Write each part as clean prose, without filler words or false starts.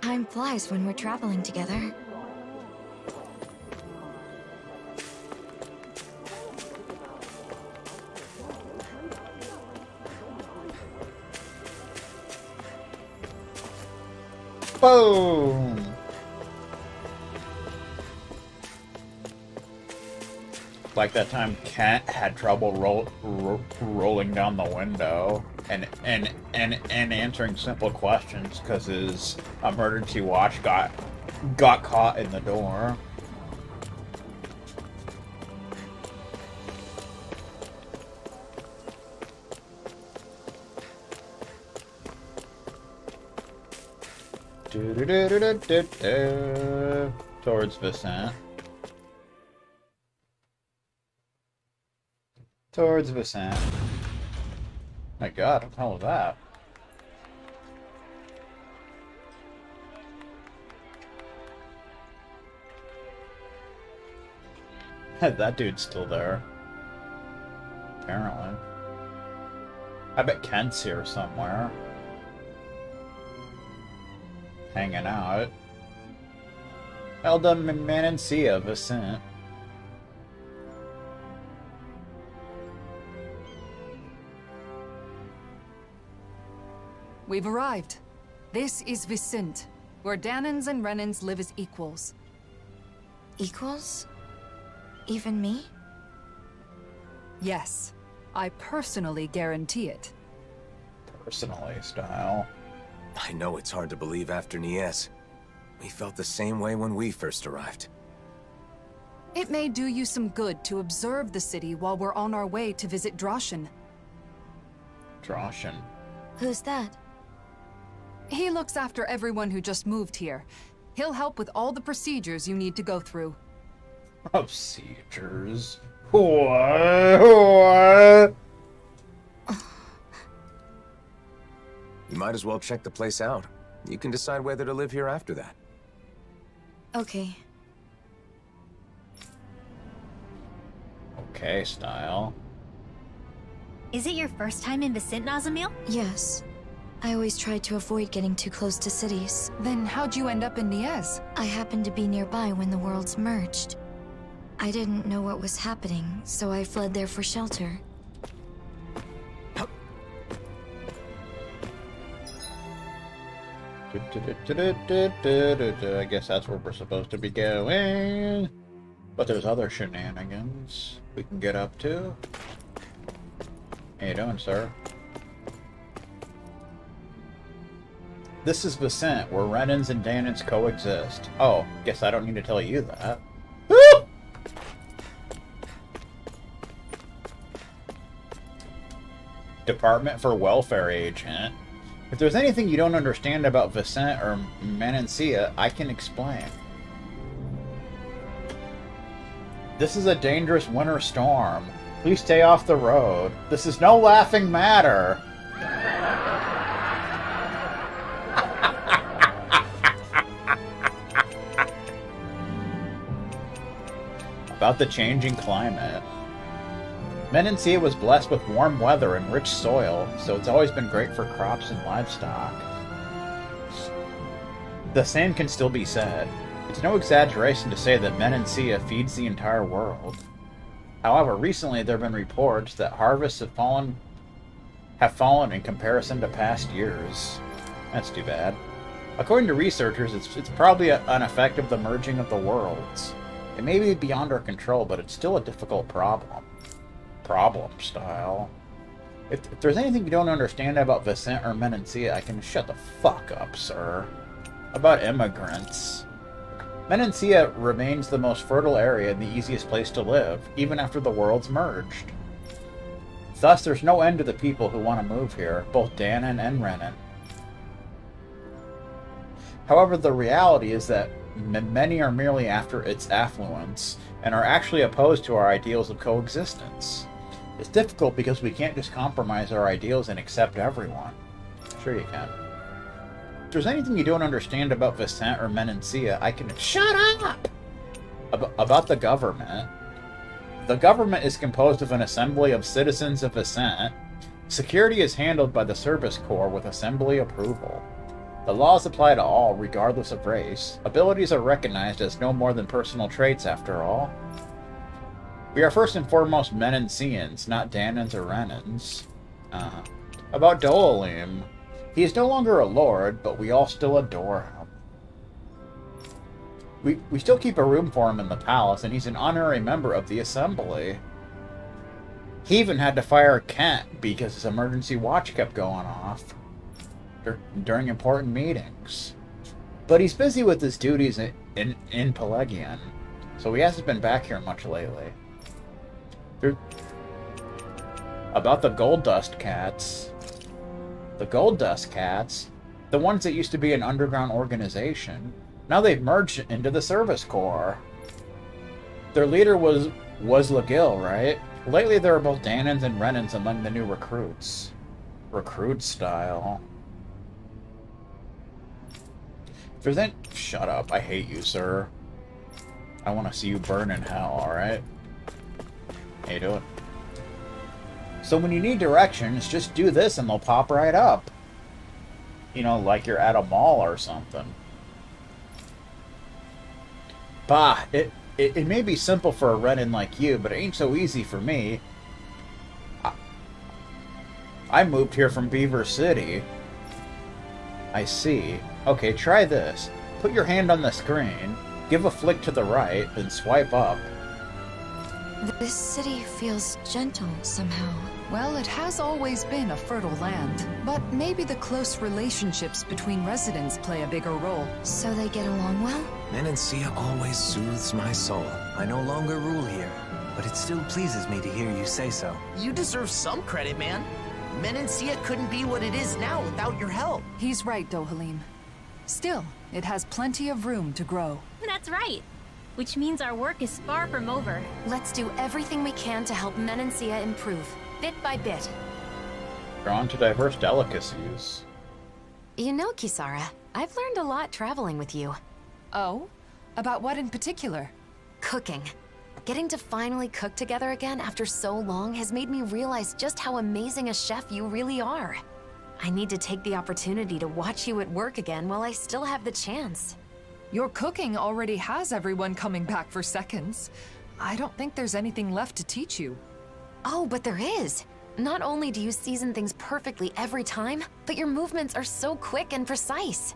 Time flies when we're traveling together. Boom! Like that time Kent had trouble rolling down the window and answering simple questions because his emergency watch got caught in the door. Towards Viscint. Towards Viscint. My god, what the hell was that? That dude's still there. Apparently. I bet Kent's here somewhere. Hanging out. Well done, Manancia, Viscint. We've arrived. This is Viscint, where Danans and Renans live as equals. Equals? Even me? Yes. I personally guarantee it. Personally, style. I know it's hard to believe after Nies. We felt the same way when we first arrived. It may do you some good to observe the city while we're on our way to visit Droshin. Droshin. Who's that? He looks after everyone who just moved here. He'll help with all the procedures you need to go through. Procedures? What? You might as well check the place out. You can decide whether to live here after that. Okay. Okay, style. Is it your first time in Viscint, Nazamil? Yes. I always tried to avoid getting too close to cities. Then how'd you end up in Nies? I happened to be nearby when the worlds merged. I didn't know what was happening, so I fled there for shelter. I guess that's where we're supposed to be going. But there's other shenanigans we can get up to. How you doing, sir? This is Viscint, where Renans and Danans coexist. Oh, guess I don't need to tell you that. Woo! Department for Welfare Agent. If there's anything you don't understand about Viscint or Manancia, I can explain. This is a dangerous winter storm. Please stay off the road. This is no laughing matter. About the changing climate. Manancia was blessed with warm weather and rich soil, so it's always been great for crops and livestock. The same can still be said. It's no exaggeration to say that Manancia feeds the entire world. However, recently there have been reports that harvests have fallen in comparison to past years. That's too bad. According to researchers, it's probably an effect of the merging of the worlds. It may be beyond our control, but it's still a difficult problem. Problem style. If there's anything you don't understand about Viscint or Manancia, I can shut the fuck up, sir. About immigrants. Manancia remains the most fertile area and the easiest place to live, even after the worlds merged. Thus, there's no end to the people who want to move here, both Danan and Renan. However, the reality is that many are merely after its affluence, and are actually opposed to our ideals of coexistence. It's difficult because we can't just compromise our ideals and accept everyone. Sure you can. If there's anything you don't understand about Viscint or Manancia, I can... Shut up! About the government. The government is composed of an assembly of citizens of Viscint. Security is handled by the Service Corps with assembly approval. The laws apply to all, regardless of race. Abilities are recognized as no more than personal traits, after all. We are first and foremost Menenseans, not Danans or Renans. About Dohalim. He is no longer a lord, but we all still adore him. We still keep a room for him in the palace, and he's an honorary member of the assembly. He even had to fire Kent because his emergency watch kept going off during important meetings. But he's busy with his duties in Pelagian, so he hasn't been back here much lately. About the Gold Dust Cats. The Gold Dust Cats, the ones that used to be an underground organization, now they've merged into the Service Corps. Their leader was Lagill, right? Lately there are both Danans and Renans among the new recruits. Recruit style. If there's any... Shut up, I hate you, sir. I want to see you burn in hell, alright? How you doing? So when you need directions, just do this and they'll pop right up. You know, like you're at a mall or something. Bah, it may be simple for a Renan like you, but it ain't so easy for me. I moved here from Beaver City. I see. Okay, try this. Put your hand on the screen, give a flick to the right, then swipe up. This city feels gentle somehow. Well, it has always been a fertile land, but maybe the close relationships between residents play a bigger role. So they get along well? Menencia always soothes my soul. I no longer rule here, but it still pleases me to hear you say so. You deserve some credit, man. Menencia couldn't be what it is now without your help. He's right, Dohalim. Still, it has plenty of room to grow. That's right. Which means our work is far from over. Let's do everything we can to help Menencia improve, bit by bit. Drawn to diverse delicacies. You know, Kisara, I've learned a lot traveling with you. Oh? About what in particular? Cooking. Getting to finally cook together again after so long has made me realize just how amazing a chef you really are. I need to take the opportunity to watch you at work again while I still have the chance. Your cooking already has everyone coming back for seconds. I don't think there's anything left to teach you. Oh, but there is. Not only do you season things perfectly every time, but your movements are so quick and precise.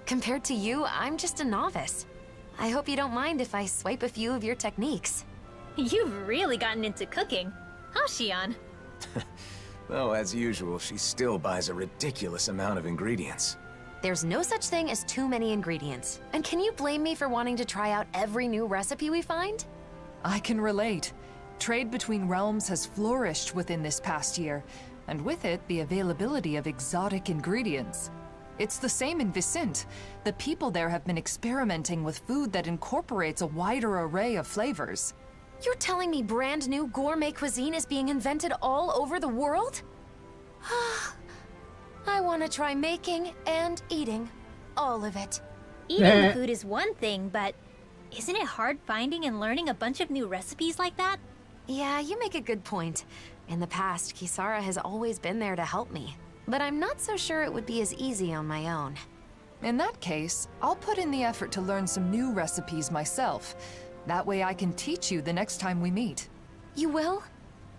Compared to you, I'm just a novice. I hope you don't mind if I swipe a few of your techniques. You've really gotten into cooking, huh, Xion? Though, as usual, she still buys a ridiculous amount of ingredients. There's no such thing as too many ingredients. And can you blame me for wanting to try out every new recipe we find? I can relate. Trade between realms has flourished within this past year, and with it, the availability of exotic ingredients. It's the same in Viscint. The people there have been experimenting with food that incorporates a wider array of flavors. You're telling me brand new gourmet cuisine is being invented all over the world? I want to try making and eating. All of it. Eating the food is one thing, but isn't it hard finding and learning a bunch of new recipes like that? Yeah, you make a good point. In the past, Kisara has always been there to help me. But I'm not so sure it would be as easy on my own. In that case, I'll put in the effort to learn some new recipes myself. That way I can teach you the next time we meet. You will?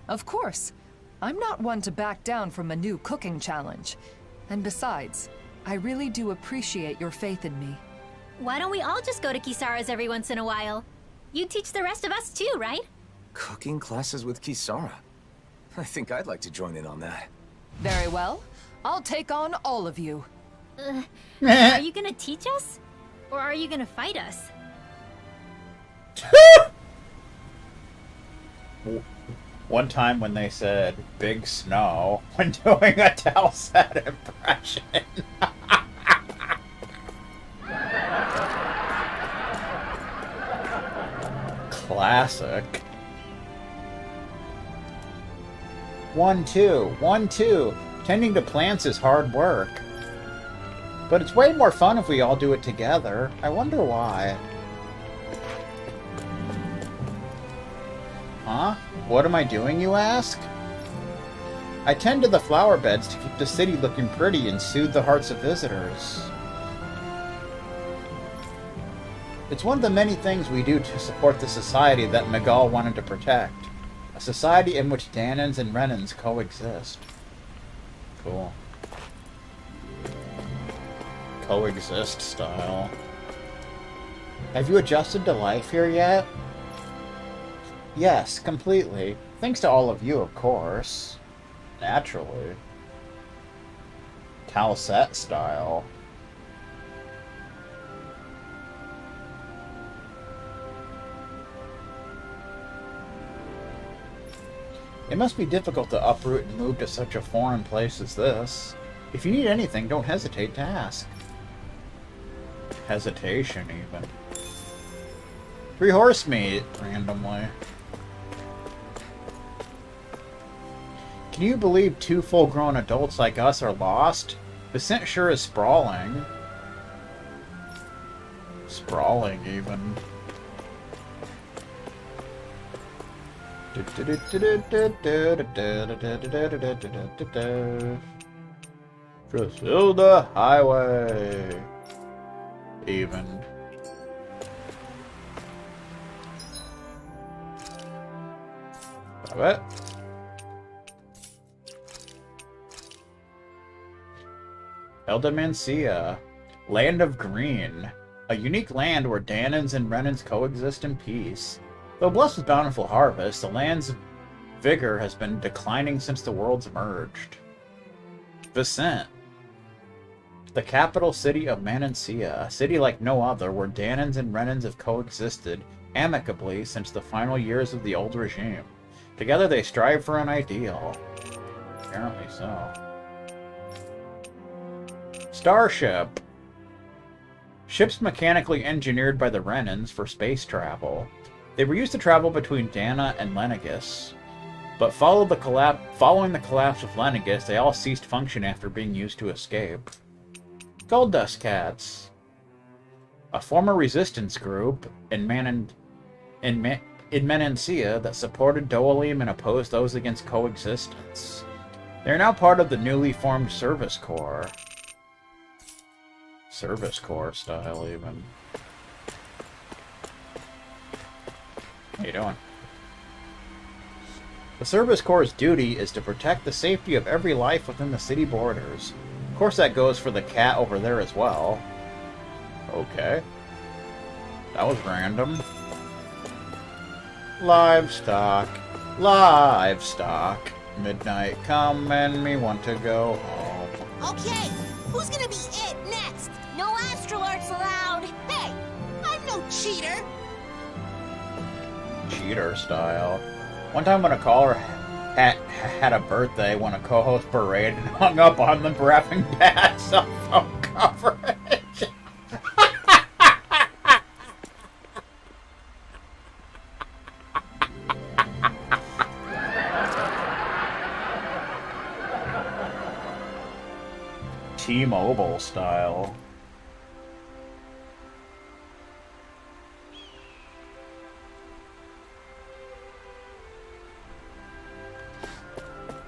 Of course. I'm not one to back down from a new cooking challenge. And besides, I really do appreciate your faith in me. Why don't we all just go to Kisara's every once in a while? You teach the rest of us too, right? Cooking classes with Kisara? I think I'd like to join in on that. Very well. I'll take on all of you. Are you gonna teach us? Or are you gonna fight us? One time when they said big snow when doing a Telset impression. Classic. 1-2, 1-2. Tending to plants is hard work. But it's way more fun if we all do it together. I wonder why. Huh? What am I doing, you ask? I tend to the flower beds to keep the city looking pretty and soothe the hearts of visitors. It's one of the many things we do to support the society that Miguel wanted to protect. A society in which Danans and Renans coexist. Cool. Coexist style. Have you adjusted to life here yet? Yes, completely. Thanks to all of you, of course. Naturally. Talset style. It must be difficult to uproot and move to such a foreign place as this. If you need anything, don't hesitate to ask. Hesitation, even. 3 horse meat, randomly. Can you believe 2 full-grown adults like us are lost? Viscint sure is sprawling. Sprawling, even. Drusilla Highway. Even. Love it. Eldomancia, Land of Green. A unique land where Danans and Renans coexist in peace. Though blessed with bountiful harvest, the land's vigor has been declining since the worlds emerged. Viscint, the capital city of Manancia, a city like no other, where Danans and Renans have coexisted amicably since the final years of the old regime. Together they strive for an ideal. Apparently so. Starship. Ships mechanically engineered by the Renans for space travel. They were used to travel between Dana and Lenegus, but following the collapse of Lenegus, they all ceased function after being used to escape. Gold Dust Cats. A former resistance group in Manancia that supported Doalim and opposed those against coexistence. They are now part of the newly formed Service Corps. Service Corps style, even. How you doing? The Service Corps' duty is to protect the safety of every life within the city borders. Of course that goes for the cat over there as well. Okay. That was random. Livestock. Livestock. Midnight come and me want to go home. Okay, who's gonna be it next? No astral arts allowed. Hey, I'm no cheater. Cheater style. One time when a caller had a birthday when a co-host berated and hung up on them for having bad cell phone coverage. T-Mobile style.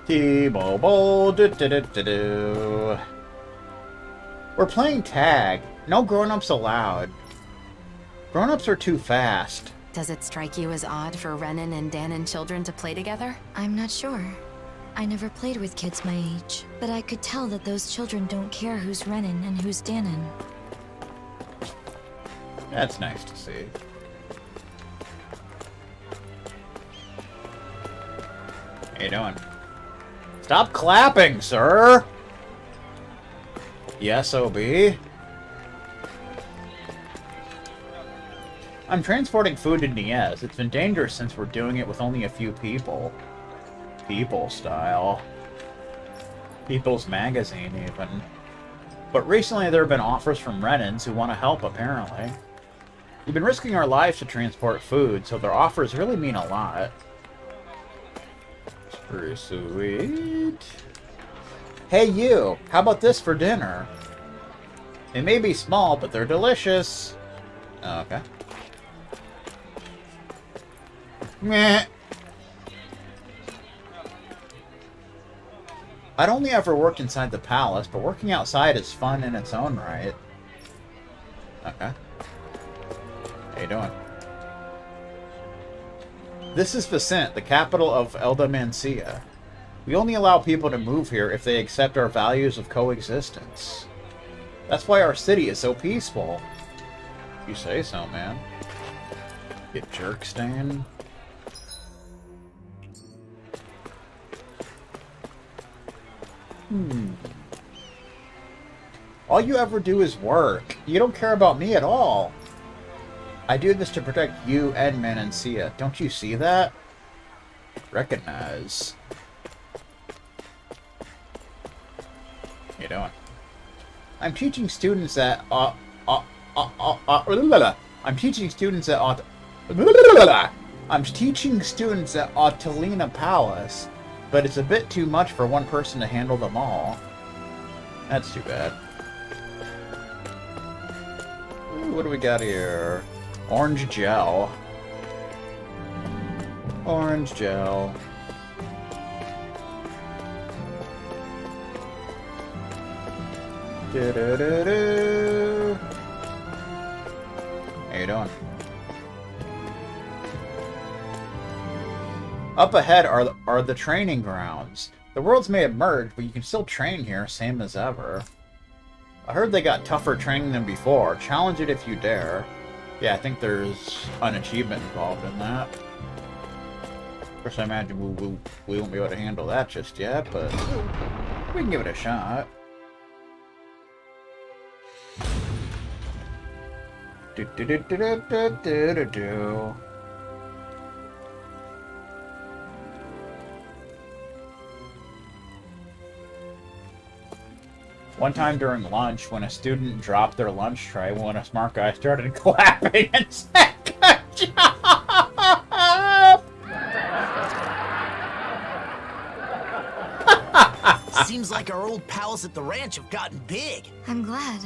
T-Mobile, do. We're playing tag. No grown-ups allowed. Grown-ups are too fast. Does it strike you as odd for Renan and Danan children to play together? I'm not sure. I never played with kids my age, but I could tell that those children don't care who's Renan and who's Danan. That's nice to see. How you doing? Stop clapping, sir! Yes, OB? I'm transporting food to Niez. It's been dangerous since we're doing it with only a few people. People style. People's Magazine, even. But recently there have been offers from Renans who want to help, apparently. We've been risking our lives to transport food, so their offers really mean a lot. It's pretty sweet. Hey you, how about this for dinner? They may be small, but they're delicious. Oh, okay. Meh. I'd only ever worked inside the palace, but working outside is fun in its own right. Okay. you doing? This is Viscint, the capital of Eldomancia. We only allow people to move here if they accept our values of coexistence. That's why our city is so peaceful. You say so, man. Get jerk stand. All you ever do is work. You don't care about me at all. I do this to protect you and Menancia. Don't you see that? Recognize. How you doing? I'm teaching students at I'm teaching students at Autalina Palace, but it's a bit too much for one person to handle them all. That's too bad. Ooh, what do we got here? Orange gel. Orange gel. Do-do-do-do. How you doing? Up ahead are the training grounds. The worlds may have merged, but you can still train here, same as ever. I heard they got tougher training than before. Challenge it if you dare. Yeah, I think there's an achievement involved in that. Of course, I imagine we won't be able to handle that just yet, but we can give it a shot. Do-do-do-do-do-do-do-do. One time during lunch, when a student dropped their lunch tray, one of smart guys started clapping and said, "Good job!" Seems like our old pals at the ranch have gotten big. I'm glad.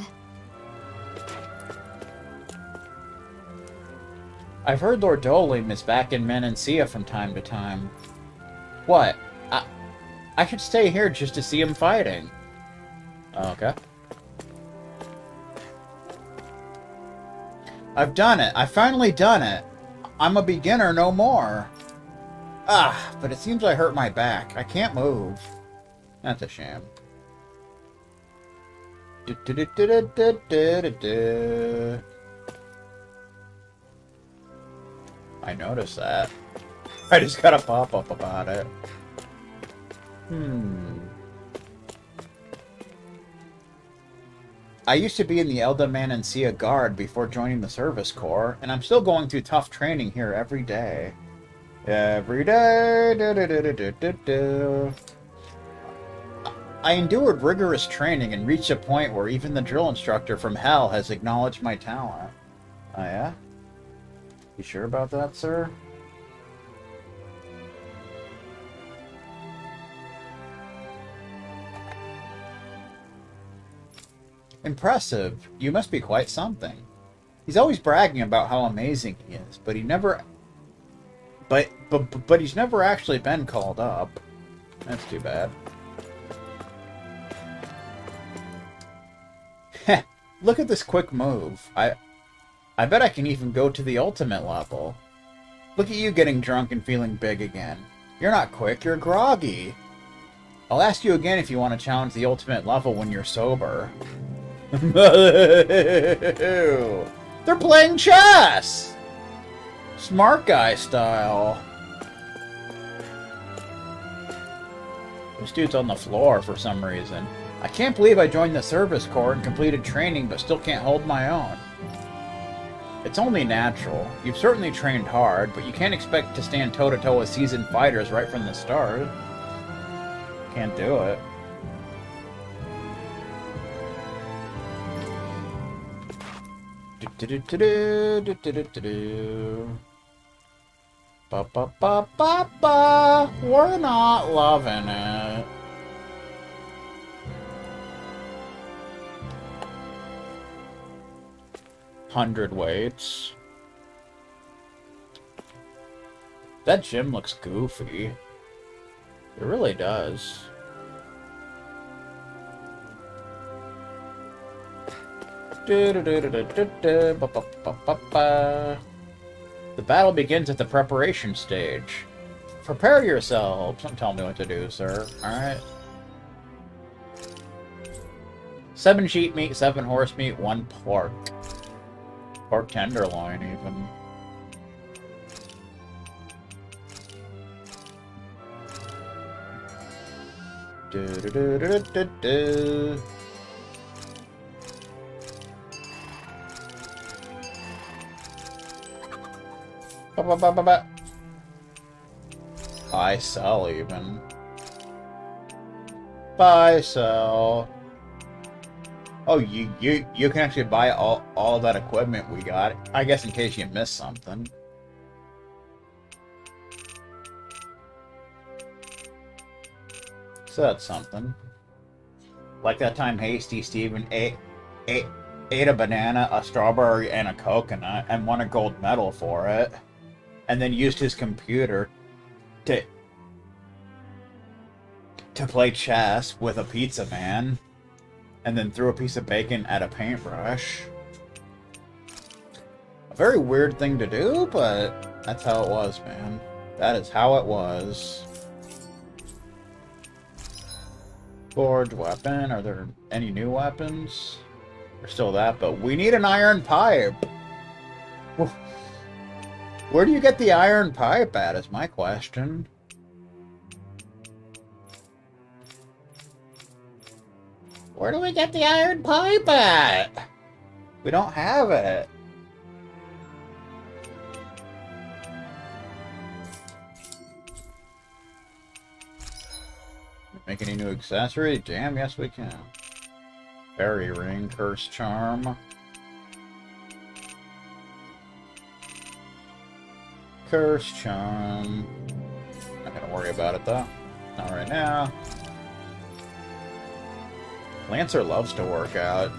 I've heard Lord Dolim is back in Menancia from time to time. What? I should stay here just to see him fighting. Okay. I've done it. I've finally done it. I'm a beginner no more. But it seems I hurt my back. I can't move. That's a shame. I noticed that. I just got a pop-up about it. I used to be in the Eldomancia Guard before joining the Service Corps, and I'm still going through tough training here every day. Every day. I endured rigorous training and reached a point where even the drill instructor from Hell has acknowledged my talent. Oh yeah? You sure about that, sir? Impressive. You must be quite something. He's always bragging about how amazing he is, but he never... But he's never actually been called up. That's too bad. Heh. Look at this quick move. I bet I can even go to the ultimate level. Look at you getting drunk and feeling big again. You're not quick, you're groggy. I'll ask you again if you want to challenge the ultimate level when you're sober. They're playing chess! Smart guy style. This dude's on the floor for some reason. I can't believe I joined the Service Corps and completed training but still can't hold my own. It's only natural. You've certainly trained hard, but you can't expect to stand toe-to-toe with seasoned fighters right from the start. Can't do it. Ba-ba-ba-ba-ba. We're not loving it. $100 weights. That gym looks goofy. It really does. The battle begins at the preparation stage. Prepare yourselves. Don't tell me what to do, sir. Alright. 7 sheep meat, 7 horse meat, 1 pork. Pork tenderloin, even. Do-do-do-do-do-do. Ba-ba-ba-ba-ba. Buy, sell, even. Buy, sell. Oh, you can actually buy all that equipment we got. I guess in case you missed something. So that's something. Like that time Hasty Steven ate a banana, a strawberry, and a coconut, and won a gold medal for it. And then used his computer to play chess with a pizza man. And then threw a piece of bacon at a paintbrush. A very weird thing to do, but that's how it was, man. That is how it was. Forge weapon. Are there any new weapons? There's still that, but we need an iron pipe. Where do you get the iron pipe at, is my question. Where do we get the iron pipe at? We don't have it. Make any new accessory? Damn, yes we can. Fairy ring, curse charm. Curse charm. Not gonna worry about it though. Not right now. Lancer loves to work out.